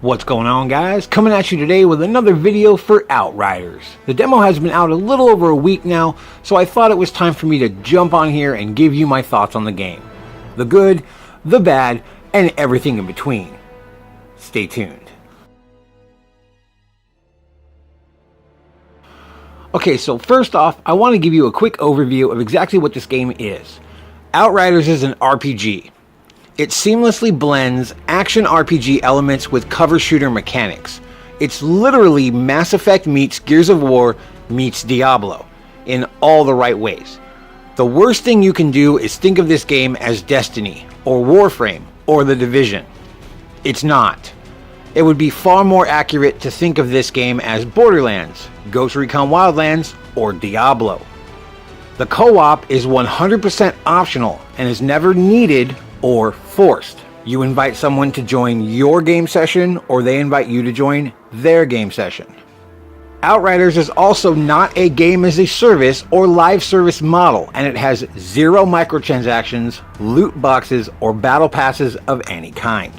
What's going on, guys? Coming at you today with another video for Outriders. The demo has been out a little over a week now, so I thought it was time for me to jump on here and give you my thoughts on the game. The good, the bad, and everything in between. Stay tuned. Okay, so first off, I want to give you a quick overview of exactly what this game is. Outriders is an RPG. It seamlessly blends action RPG elements with cover shooter mechanics. It's literally Mass Effect meets Gears of War meets Diablo in all the right ways. The worst thing you can do is think of this game as Destiny or Warframe or The Division. It's not. It would be far more accurate to think of this game as Borderlands, Ghost Recon Wildlands, or Diablo. The co-op is 100% optional and is never needed or forced. You invite someone to join your game session, or they invite you to join their game session. Outriders is also not a game as a service or live service model, and it has zero microtransactions, loot boxes, or battle passes of any kind.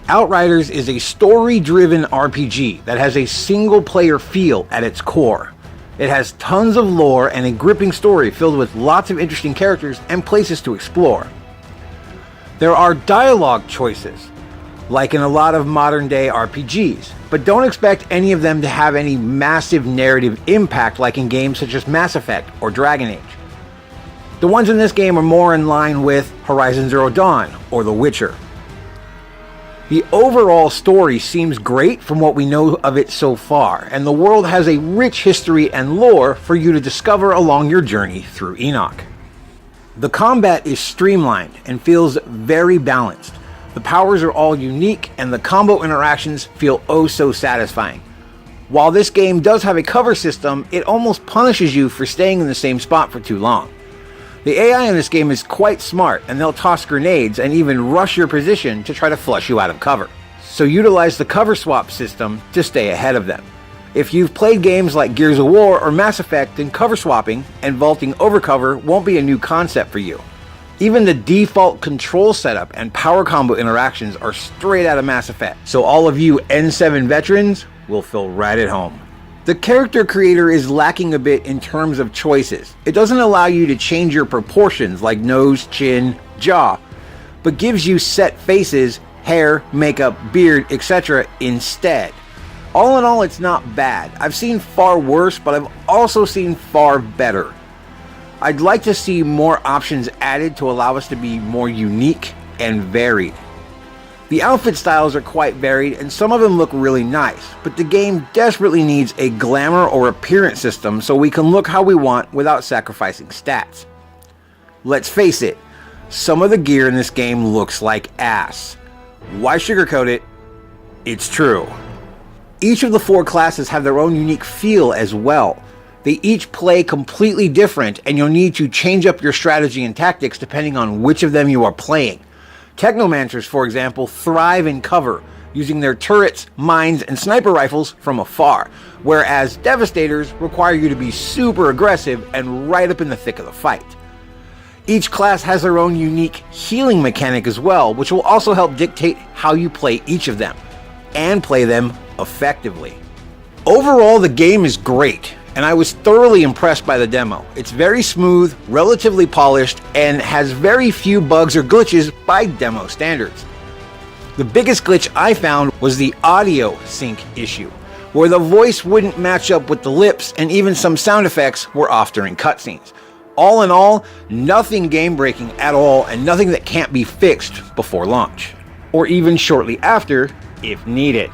Outriders is a story-driven RPG that has a single-player feel at its core. It has tons of lore and a gripping story filled with lots of interesting characters and places to explore. There are dialogue choices, like in a lot of modern-day RPGs, but don't expect any of them to have any massive narrative impact like in games such as Mass Effect or Dragon Age. The ones in this game are more in line with Horizon Zero Dawn or The Witcher. The overall story seems great from what we know of it so far, and the world has a rich history and lore for you to discover along your journey through Enoch. The combat is streamlined and feels very balanced. The powers are all unique and the combo interactions feel oh so satisfying. While this game does have a cover system, it almost punishes you for staying in the same spot for too long. The AI in this game is quite smart, and they'll toss grenades and even rush your position to try to flush you out of cover. So utilize the cover swap system to stay ahead of them. If you've played games like Gears of War or Mass Effect, then cover swapping and vaulting over cover won't be a new concept for you. Even the default control setup and power combo interactions are straight out of Mass Effect, so all of you N7 veterans will feel right at home. The character creator is lacking a bit in terms of choices. It doesn't allow you to change your proportions like nose, chin, jaw, but gives you set faces, hair, makeup, beard, etc. instead. All in all, it's not bad. I've seen far worse, but I've also seen far better. I'd like to see more options added to allow us to be more unique and varied. The outfit styles are quite varied, and some of them look really nice, but the game desperately needs a glamour or appearance system so we can look how we want without sacrificing stats. Let's face it, some of the gear in this game looks like ass. Why sugarcoat it? It's true. Each of the four classes have their own unique feel as well. They each play completely different, and you'll need to change up your strategy and tactics depending on which of them you are playing. Technomancers, for example, thrive in cover, using their turrets, mines, and sniper rifles from afar, whereas Devastators require you to be super aggressive and right up in the thick of the fight. Each class has their own unique healing mechanic as well, which will also help dictate how you play each of them, and play them effectively. Overall, the game is great, and I was thoroughly impressed by the demo. It's very smooth, relatively polished, and has very few bugs or glitches by demo standards. The biggest glitch I found was the audio sync issue, where the voice wouldn't match up with the lips, and even some sound effects were off during cutscenes. All in all, nothing game-breaking at all, and nothing that can't be fixed before launch, or even shortly after if needed.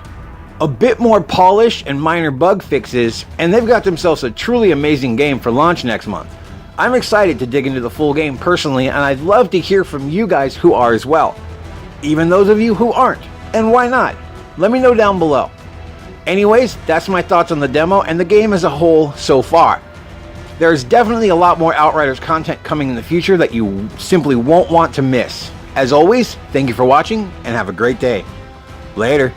A bit more polish and minor bug fixes, and they've got themselves a truly amazing game for launch next month. I'm excited to dig into the full game personally, and I'd love to hear from you guys who are as well. Even those of you who aren't, and why not? Let me know down below. Anyways, that's my thoughts on the demo and the game as a whole so far. There's definitely a lot more Outriders content coming in the future that you simply won't want to miss. As always, thank you for watching, and have a great day. Later.